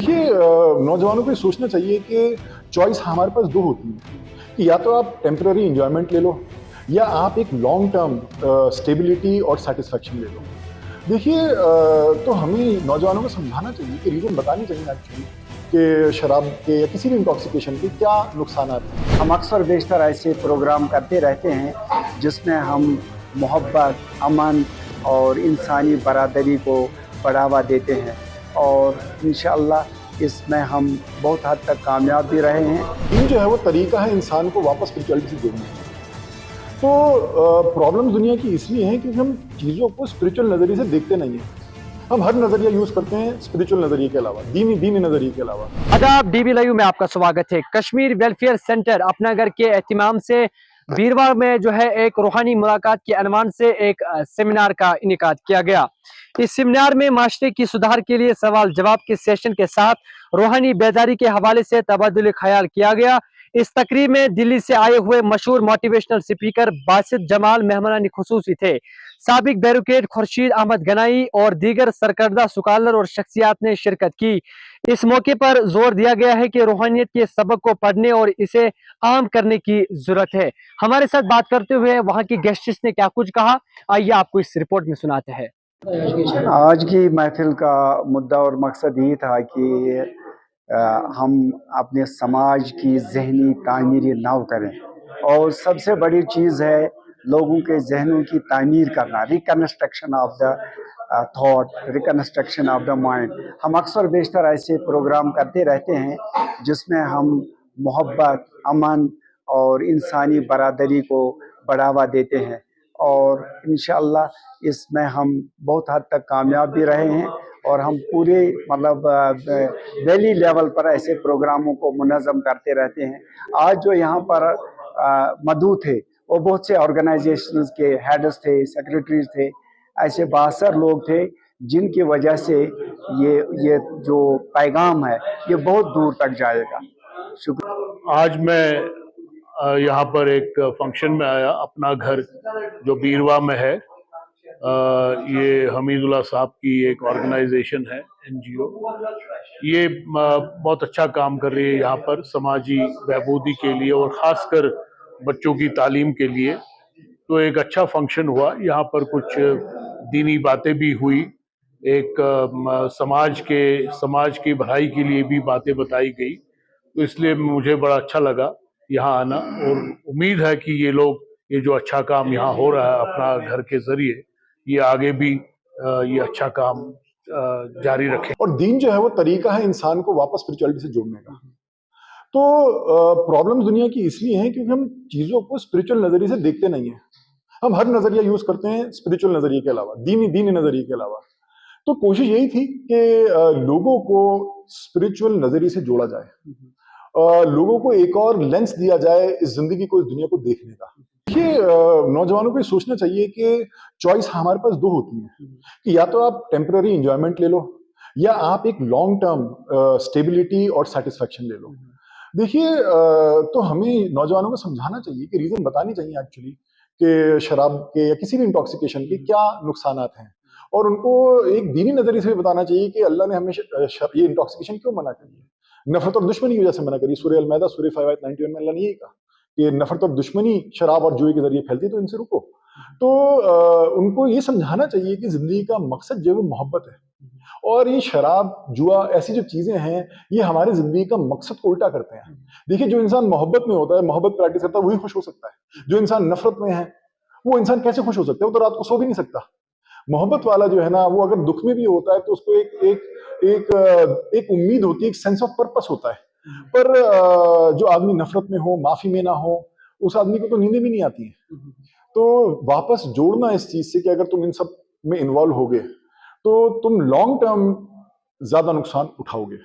देखिए, नौजवानों को ये सोचना चाहिए कि चॉइस हमारे पास दो होती है कि या तो आप टेम्पररी इंजॉयमेंट ले लो या आप एक लॉन्ग टर्म स्टेबिलिटी और सेटिस्फैक्शन ले लो। देखिए, तो हमें नौजवानों को समझाना चाहिए कि रीज़न बतानी चाहिए एक्चुअली कि शराब के या किसी भी इंटॉक्सिकेशन के क्या नुकसान हैं। हम अक्सर बेशतर ऐसे प्रोग्राम करते रहते हैं जिसमें हम मोहब्बत, अमन और इंसानी बरादरी को बढ़ावा देते हैं और इंशाअल्लाह इसमें हम बहुत हद तक कामयाब भी रहे हैं। दीन जो है वो तरीका है इंसान को वापस स्पिरिचुअलिटी से जोड़ने का। तो प्रॉब्लम दुनिया की इसलिए है क्योंकि हम चीज़ों को स्पिरिचुअल नज़रिए से देखते नहीं हैं। हम हर नज़रिया यूज़ करते हैं स्पिरिचुअल नज़रिए के अलावा, दीनी नज़रिए के अलावा। आदाब, डीबी लाइव में आपका स्वागत है। कश्मीर वेलफेयर सेंटर अपना घर के एहतिमाम से वीरवार में जो है एक रूहानी मुलाकात के अनवान से एक सेमिनार का इनेकाद किया गया। इस सेमिनार में माशरे की सुधार के लिए सवाल जवाब के सेशन के साथ रूहानी बेदारी के हवाले से तबादुल ख्याल किया गया। इस तकरीब में दिल्ली से आए हुए मशहूर मोटिवेशनल स्पीकर बासित जमाल मेहमानान खुसूसी थे। साबिक बैरिकेड खुर्शीद अहमद गनाई और दीगर सरकर्दा सुकालर और शख्सियात ने शिरकत की। इस मौके पर जोर दिया गया है कि रूहानियत के सबक को पढ़ने और इसे आम करने की जरूरत है। हमारे साथ बात करते हुए वहां की गेस्ट्स ने क्या कुछ कहा, आइए आपको इस रिपोर्ट में सुनाते हैं। आज की महफिल का मुद्दा और मकसद ये था कि हम अपने समाज की ज़हनी तामीर नव करें और सबसे बड़ी चीज़ है लोगों के जहनों की तामीर करना, reconstruction of the thought, reconstruction of the mind. हम अक्सर बेशतर ऐसे प्रोग्राम करते रहते हैं जिसमें हम मोहब्बत, अमन और इंसानी बरादरी को बढ़ावा देते हैं और इंशाअल्लाह इसमें हम बहुत हद तक कामयाब भी रहे हैं और हम पूरे मतलब वैली लेवल पर ऐसे प्रोग्रामों को मुनज़्ज़म करते रहते हैं। आज जो यहाँ पर मधु थे वो बहुत से ऑर्गेनाइजेशंस के हेड्स थे, सेक्रेटरीज थे, ऐसे बासर लोग थे जिनकी वजह से ये जो पैगाम है ये बहुत दूर तक जाएगा। शुक्रिया। आज मैं यहाँ पर एक फंक्शन में आया। अपना घर जो बीरवा में है, ये हमीदुल्लाह साहब की एक ऑर्गेनाइजेशन है, एनजीओ। ये बहुत अच्छा काम कर रही है यहाँ पर समाजी बहबूदी के लिए और ख़ासकर बच्चों की तालीम के लिए। तो एक अच्छा फंक्शन हुआ यहाँ पर, कुछ दीनी बातें भी हुई, एक समाज की भलाई के लिए भी बातें बताई गई। तो इसलिए मुझे बड़ा अच्छा लगा यहाँ आना और उम्मीद है कि ये जो अच्छा काम यहाँ हो रहा है अपना घर के जरिए, ये आगे भी ये अच्छा काम जारी रखें। और दीन जो है वो तरीका है इंसान को वापस स्पिरिचुअलिटी से जोड़ने का। तो प्रॉब्लम दुनिया की इसलिए है क्योंकि हम चीज़ों को स्पिरिचुअल नज़रिए से देखते नहीं हैं। हम हर नज़रिया यूज़ करते हैं स्पिरिचुअल नज़रिए के अलावा, दीनी नज़रिए के अलावा। तो कोशिश यही थी कि लोगों को स्पिरिचुअल नज़रिए से जोड़ा जाए, लोगों को एक और लेंस दिया जाए इस जिंदगी को, इस दुनिया को देखने का। देखिए, नौजवानों को ये सोचना चाहिए कि चॉइस हमारे पास दो होती है कि या तो आप टेम्पररी इंजॉयमेंट ले लो या आप एक लॉन्ग टर्म स्टेबिलिटी और सेटिस्फैक्शन ले लो। देखिए, तो हमें नौजवानों को समझाना चाहिए कि रीज़न बतानी चाहिए एक्चुअली कि शराब के या किसी भी इंटॉक्सिकेशन के क्या नुकसान हैं और उनको एक दीनी नज़रिए से भी बताना चाहिए कि अल्लाह ने हमें ये इंटॉक्सिकेशन क्यों मना करी है। नफरत और दुश्मनी की वजह से मना करी। सूरह अल-माइदा सूरह 5 आयत 91 में अल्लाह ने यही कहा कि नफरत और दुश्मनी शराब और जुए के जरिए फैलती है, तो इनसे रुको। तो उनको ये समझाना चाहिए कि जिंदगी का मकसद जो है वो मोहब्बत है और ये शराब, जुआ, ऐसी जो चीजें हैं ये हमारी जिंदगी का मकसद को उल्टा करते हैं। देखिए, जो इंसान मोहब्बत में होता है, मोहब्बत प्रैक्टिस करता है, वही खुश हो सकता है। जो इंसान नफरत में है वो इंसान कैसे खुश हो सकता है? वो तो रात को सो भी नहीं सकता। मोहब्बत वाला जो है ना, वो अगर दुख में भी होता है तो उसको एक उम्मीद होती है, एक सेंस ऑफ पर्पस होता है। पर जो आदमी नफरत में हो, माफी में ना हो, उस आदमी को तो नींदें भी नहीं आती है। तो वापस जोड़ना इस चीज से कि अगर तुम इन सब में इन्वॉल्व होगे तो तुम लॉन्ग टर्म ज्यादा नुकसान उठाओगे।